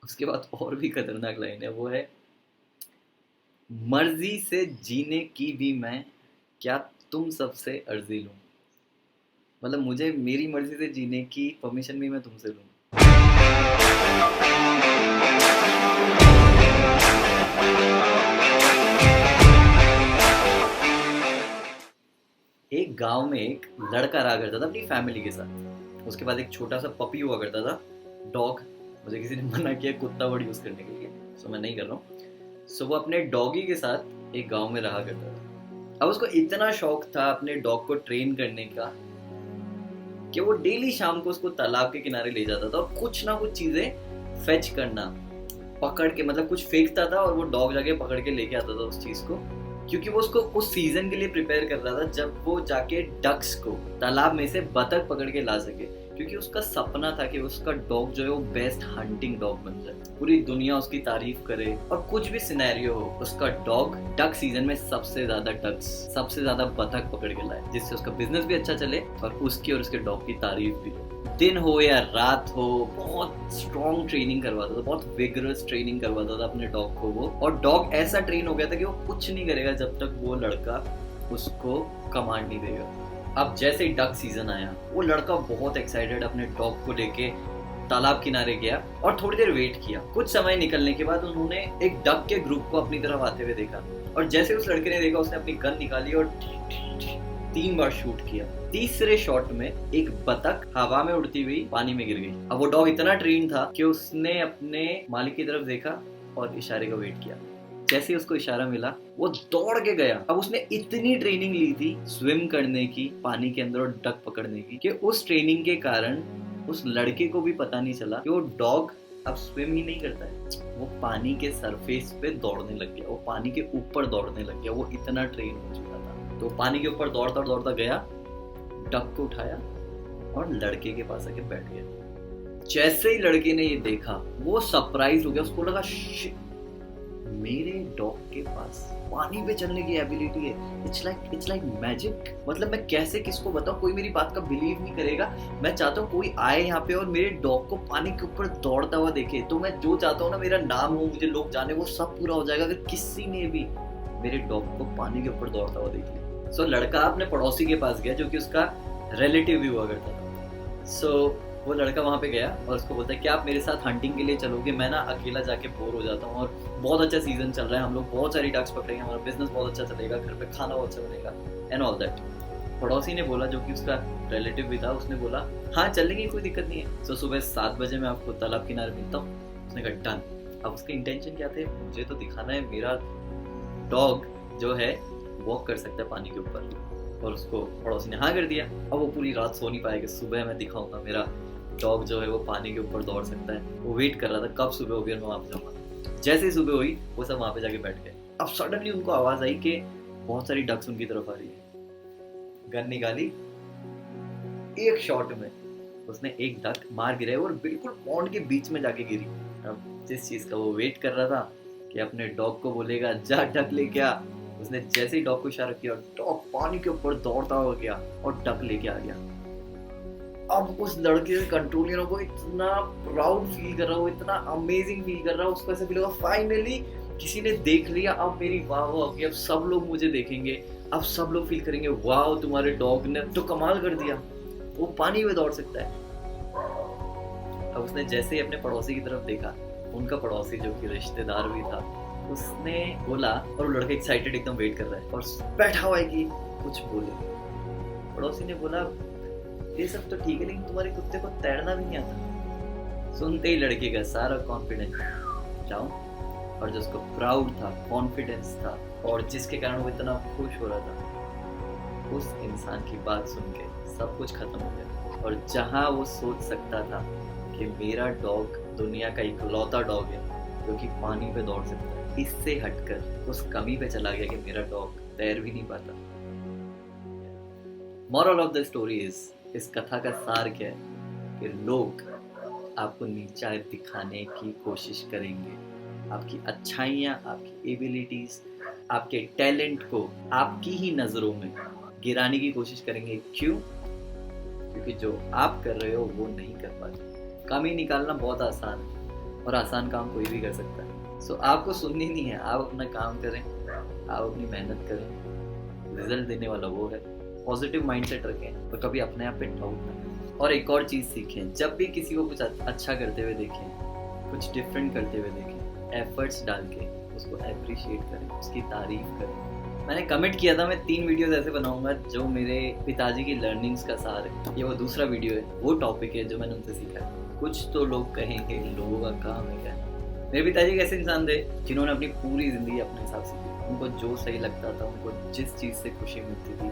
उसके बाद और भी खतरनाक लाइन है, वो है, मर्जी से जीने की भी मैं, क्या तुम सबसे अर्जी लूं। मतलब मुझे मेरी मर्जी से जीने की परमिशन भी मैं तुमसे लूं। एक गांव में एक लड़का रहा करता था अपनी फैमिली के साथ। उसके बाद एक छोटा सा पपी हुआ करता था, डॉग। मुझे किसी ने मना किया कुत्ता वर्ड यूज करने के लिए, सो मैं नहीं कर रहा हूँ। सो वो अपने डॉगी के साथ एक गांव में रहा करता था। अब उसको इतना शौक था अपने डॉग को ट्रेन करने का कि वो डेली शाम को उसको तालाब के किनारे ले जाता था और कुछ ना कुछ चीजें फेच करना, पकड़ के, मतलब कुछ फेंकता था और वो डॉग जाके पकड़ के लेके आता था उस चीज को, क्योंकि वो उसको उस सीजन के लिए प्रिपेयर कर रहा था जब वो जाके डक्स को, तालाब में से बतख पकड़ के ला सके। क्योंकि उसका सपना था कि उसका डॉग जो है वो बेस्ट हंटिंग डॉग बन जाए, पूरी दुनिया उसकी तारीफ करे, और कुछ भी सिनेरियो हो उसका डॉग डक सीजन में सबसे ज्यादा डक्स, सबसे ज्यादा बतख पकड़ के लाए, जिससे उसका बिजनेस भी अच्छा चले और उसकी और उसके डॉग की तारीफ भी हो। दिन हो या रात हो, बहुत स्ट्रॉन्ग ट्रेनिंग करवाता था, बहुत विगरस ट्रेनिंग करवाता था अपने डॉग को वो। और डॉग ऐसा ट्रेन हो गया था कि वो कुछ नहीं करेगा जब तक वो लड़का उसको कमांड नहीं देगा। अब जैसे ही डक सीजन आया, वो लड़का बहुत एक्साइटेड अपने डॉग को लेके तालाब किनारे गया और थोड़ी देर वेट किया। कुछ समय निकलने के बाद उन्होंने एक डक के ग्रुप को अपनी तरफ आते हुए देखा, और जैसे उस लड़के ने देखा उसने अपनी गन निकाली और 3 बार शूट किया। तीसरे शॉट में एक बतख हवा में उड़ती हुई पानी में गिर गई। अब वो डॉग इतना ट्रेन था कि उसने अपने मालिक की तरफ देखा और इशारे का वेट किया। जैसे ही उसको इशारा मिला वो दौड़ के गया। अब उसने इतनी ट्रेनिंग ली थी स्विम करने की, पानी के अंदर और डक पकड़ने की, कि उस ट्रेनिंग के कारण उस लड़के को भी पता नहीं चला कि वो डॉग अब स्विम ही नहीं करता है, वो पानी के सरफेस पे दौड़ने लग गया, वो पानी के ऊपर दौड़ने लग गया। वो इतना ट्रेन हो चुका था। तो पानी के ऊपर दौड़ता दौड़ता गया, डक को उठाया और लड़के के पास आके बैठ गया। जैसे ही लड़के ने ये देखा वो सरप्राइज हो गया। उसको लगा मेरे डॉग के पास पानी पे चलने की एबिलिटी है। It's like magic. मतलब मैं कैसे किसको बताऊं, कोई मेरी बात का बिलीव नहीं करेगा। मैं चाहता हूँ कोई आए यहाँ पे और मेरे डॉग को पानी के ऊपर दौड़ता हुआ देखे, तो मैं जो चाहता हूँ ना, मेरा नाम हो, मुझे लोग जाने, वो सब पूरा हो जाएगा अगर किसी ने भी मेरे डॉग को पानी के ऊपर दौड़ता हुआ देख लिया। सो लड़का अपने पड़ोसी के पास गया जो कि उसका रिलेटिव भी हुआ करता था। सो वो लड़का वहाँ पे गया और उसको बोलता है कि आप मेरे साथ हंटिंग के लिए चलोगे, मैं ना अकेला जाके बोर हो जाता हूँ और बहुत अच्छा सीजन चल रहा है, हम लोग बहुत सारी डक्स पकड़ेंगे, हमारा बिजनेस बहुत अच्छा चलेगा, घर पे खाना बहुत अच्छा बनेगा एंड ऑल दैट। पड़ोसी ने बोला, जो कि उसका रिलेटिव भी था, उसने बोला हाँ चलेंगे, कोई दिक्कत नहीं है। सो सुबह 7 बजे मैं आपको तालाब किनारे मिलता हूँ। उसने कहा डन। अब उसके इंटेंशन क्या थे, मुझे तो दिखाना है मेरा डॉग जो है वॉक कर सकता है पानी के ऊपर, और उसको पड़ोसी ने हाँ कर दिया। अब वो पूरी रात सो नहीं पाएगा, सुबह मैं दिखाऊंगा मेरा डॉग जो है वो पानी के ऊपर दौड़ सकता है। वो वेट कर रहा था कब सुबह होगी और मैं वहाँ पे जाऊंगा। जैसे ही सुबह हुई वो सब वहाँ पे जाके बैठ गए। अब सडनली उनको आवाज आई कि बहुत सारी डक्स उनकी तरफ आ रही है। गन निकाली, एक शॉट में उसने एक डक मार गिराई और बिल्कुल पॉन्ड के बीच में जाके गिरी। अब जिस चीज का वो वेट कर रहा था कि अपने डॉग को बोलेगा जा डक लेके आ, उसने जैसे ही डॉग को इशारा किया, डॉग पानी के ऊपर दौड़ता हुआ गया और डक लेके आ गया। अब उस लड़के से कंट्रोल नहीं रहा, वो इतना प्राउड फील कर रहा, वो इतना अमेजिंग फील कर रहा, उसको ऐसा फील होगा फाइनली किसी ने देख लिया, अब मेरी वाह होगी, अब सब लोग मुझे देखेंगे, अब सब लोग फील करेंगे वाह तुम्हारे डॉग ने तो कमाल कर दिया, वो पानी में दौड़ सकता है। अब उसने जैसे ही अपने पड़ोसी की तरफ देखा, उनका पड़ोसी जो कि रिश्तेदार भी था, उसने बोला, और वो लड़का एक्साइटेड एकदम वेट कर रहा है और बैठा हुआ है कि कुछ बोले। पड़ोसी ने बोला ये सब तो ठीक है लेकिन तुम्हारे कुत्ते को तैरना भी नहीं आता। सुनते ही लड़के का सारा कॉन्फिडेंस डाउन, और जिसको प्राउड था, कॉन्फिडेंस था, और जिसके कारण वो इतना खुश हो रहा था, उस इंसान की बात सुन के सब कुछ खत्म हो गया। और जहाँ वो सोच सकता था कि मेरा डॉग दुनिया का इकलौता डॉग है जो कि पानी पे दौड़ सकता है, इससे हटकर उस कमी पे चला गया कि मेरा डॉग तैर भी नहीं पाता। Moral of the story is, इस कथा का सार क्या है कि लोग आपको नीचा दिखाने की कोशिश करेंगे, आपकी अच्छाइयाँ, आपकी एबिलिटीज, आपके टैलेंट को आपकी ही नज़रों में गिराने की कोशिश करेंगे। क्यों? क्योंकि जो आप कर रहे हो वो नहीं कर पाते। कमी निकालना बहुत आसान है, और आसान काम कोई भी कर सकता है। सो आपको सुननी नहीं है, आप अपना काम करें, आप अपनी मेहनत करें, रिजल्ट देने वाला वो है। पॉजिटिव माइंडसेट रखें और कभी अपने आप पे डाउट ना करें। और एक और चीज़ सीखें, जब भी किसी को कुछ अच्छा करते हुए देखें, कुछ डिफरेंट करते हुए देखें, एफर्ट्स डाल के उसको अप्रिशिएट करें, उसकी तारीफ करें। मैंने कमिट किया था मैं 3 वीडियोस ऐसे बनाऊंगा जो मेरे पिताजी की लर्निंग्स का सार है। ये वो दूसरा वीडियो है, वो टॉपिक है जो मैंने उनसे सीखा है। कुछ तो लोग कहेंगे, लोगों का काम है क्या। मेरे पिताजी एक ऐसे इंसान थे जिन्होंने अपनी पूरी ज़िंदगी अपने हिसाब से की। उनको जो सही लगता था, उनको जिस चीज़ से खुशी मिलती थी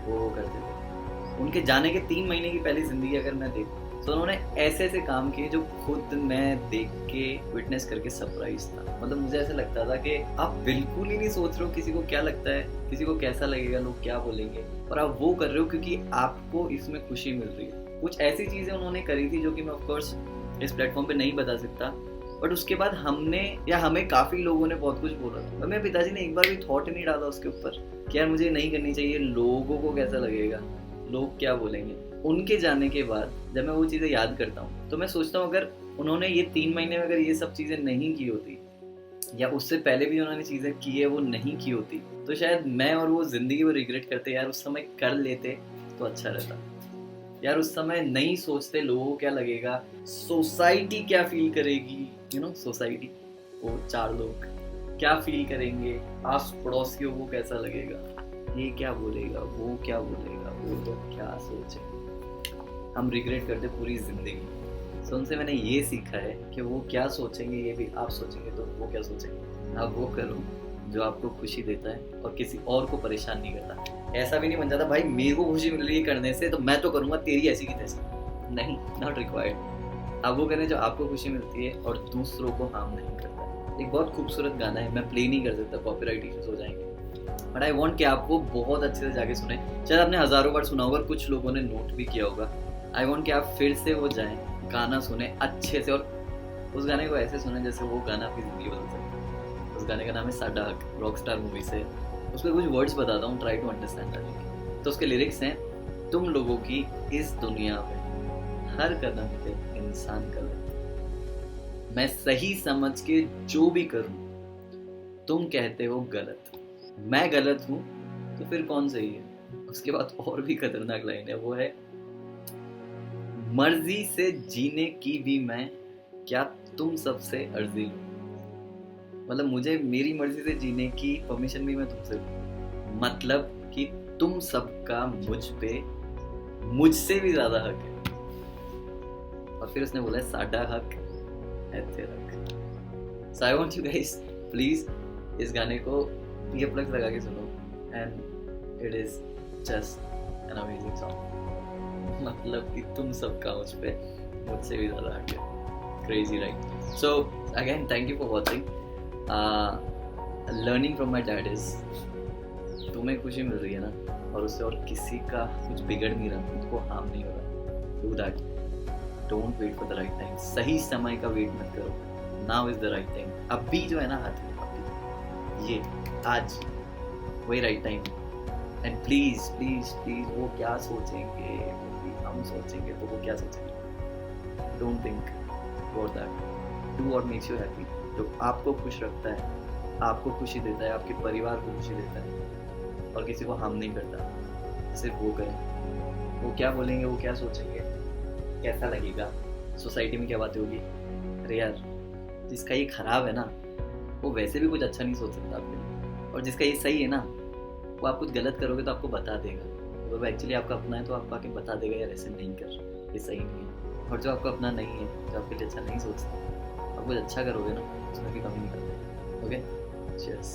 वो करते थे। उनके जाने के 3 महीने की पहली ज़िंदगी अगर मैं देखूँ तो उन्होंने ऐसे ऐसे काम किए जो खुद मैं देख के विटनेस करके सरप्राइज था। मतलब मुझे ऐसा लगता था कि आप बिल्कुल ही नहीं सोच रहे हो किसी को क्या लगता है, किसी को कैसा लगेगा, लोग क्या बोलेंगे, और आप वो कर रहे हो क्योंकि आपको इसमें खुशी मिल रही है। कुछ ऐसी चीज़ें उन्होंने करी थी जो कि मैं ऑफकोर्स इस प्लेटफॉर्म पे नहीं बता सकता, बट उसके बाद हमें काफ़ी लोगों ने बहुत कुछ बोला था। मेरे पिताजी ने एक बार भी थॉट नहीं डाला उसके ऊपर कि यार मुझे नहीं करनी चाहिए, लोगों को कैसा लगेगा, लोग क्या बोलेंगे। उनके जाने के बाद जब मैं वो चीज़ें याद करता हूँ तो मैं सोचता हूँ अगर उन्होंने ये 3 महीने में अगर ये सब चीज़ें नहीं की होती, या उससे पहले भी उन्होंने चीज़ें की है वो नहीं की होती, तो शायद मैं और वो ज़िंदगी में रिग्रेट करते, यार उस समय कर लेते तो अच्छा रहता। यार उस समय नहीं सोचते लोगों को क्या लगेगा, सोसाइटी क्या फील करेगी, सोसाइटी, वो 4 लोग क्या फील करेंगे, आस पड़ोसियों को कैसा लगेगा, ये क्या बोलेगा, वो क्या बोलेगा, वो तो क्या सोचेगा। हम रिग्रेट करते पूरी ज़िंदगी। सो उनसे मैंने ये सीखा है कि वो क्या सोचेंगे ये भी आप सोचेंगे तो वो क्या सोचेंगे। आप वो करो जो आपको खुशी देता है और किसी और को परेशान नहीं करता। ऐसा भी नहीं बन जाता भाई मेरे को खुशी मिल रही है करने से तो मैं तो करूँगा तेरी ऐसी की तैसी, नहीं, नॉट रिक्वायर्ड। आप वो करें जो आपको खुशी मिलती है और दूसरों को हार्म नहीं करता। एक बहुत खूबसूरत गाना है, मैं प्ले नहीं कर सकता, कॉपीराइट इश्यूज हो जाएंगे, बट आई वॉन्ट कि आपको बहुत अच्छे से जाके सुने। शायद आपने हज़ारों बार सुना होगा, कुछ लोगों ने नोट भी किया होगा। आई वॉन्ट कि आप फिर से वो जाएं, गाना सुने अच्छे से, और उस गाने को ऐसे सुने जैसे वो गाना आपकी ज़िंदगी बदल सके। उस गाने का नाम है साडा हक, रॉकस्टार मूवी से। उसके कुछ वर्ड्स बताता हूँ, ट्राई टू अंडरस्टैंड। तो उसके लिरिक्स हैं, तुम लोगों की इस दुनिया में हर कदम पे इंसान गलत, मैं सही समझ के जो भी करूँ तुम कहते हो गलत, मैं गलत हूँ तो फिर कौन सही है। उसके बाद और भी खतरनाक लाइन है, वो है मर्जी से जीने की भी मैं क्या तुम सबसे अर्जी लूं। मतलब मुझे मेरी मर्जी से जीने की परमिशन भी मैं तुमसे लूं, मतलब कि तुम सबका मुझ पे मुझसे भी ज्यादा हक है। और फिर उसने बोला साडा हक है तेरा हक। So I want you guys please इस गाने को ईयर प्लग्स लगा के सुनो, and it is just an amazing song. मतलब कि तुम सबका मुझ पे मुझसे भी ज़्यादा हक है। Crazy right. So again thank you for watching. Learning from my dad is, तुम्हें खुशी मिल रही है ना और उससे और किसी का कुछ बिगड़ नहीं रहा, उनको हार्म नहीं हो रहा, do that. Don't wait for the right time. सही समय का वेट मत करो, now is the right time. अभी जो है ना हाथ में, अभी ये आज वही right time. And please please please वो क्या सोचेंगे, हम सोचेंगे तो वो क्या सोचेंगे, don't think about that. Do what makes you happy, जो आपको खुश रखता है, आपको खुशी देता है, आपके परिवार को खुशी देता है और किसी को हार्म नहीं करता, सिर्फ वो करें। वो क्या बोलेंगे, वो क्या सोचेंगे, कैसा लगेगा, सोसाइटी में क्या बातें होगी, अरे यार जिसका ये खराब है ना वो वैसे भी कुछ अच्छा नहीं सोच सकता आपके लिए, और जिसका ये सही है ना वो आप कुछ गलत करोगे तो आपको बता देगा, तो वो एक्चुअली आपका अपना है तो आपको आके बता देगा यार ऐसे नहीं कर, ये सही नहीं है। और जो आपका अपना नहीं है, जो आपके लिए अच्छा नहीं सोचता, आप कुछ अच्छा करोगे ना उसमें भी कमी नहीं करते। Okay, cheers.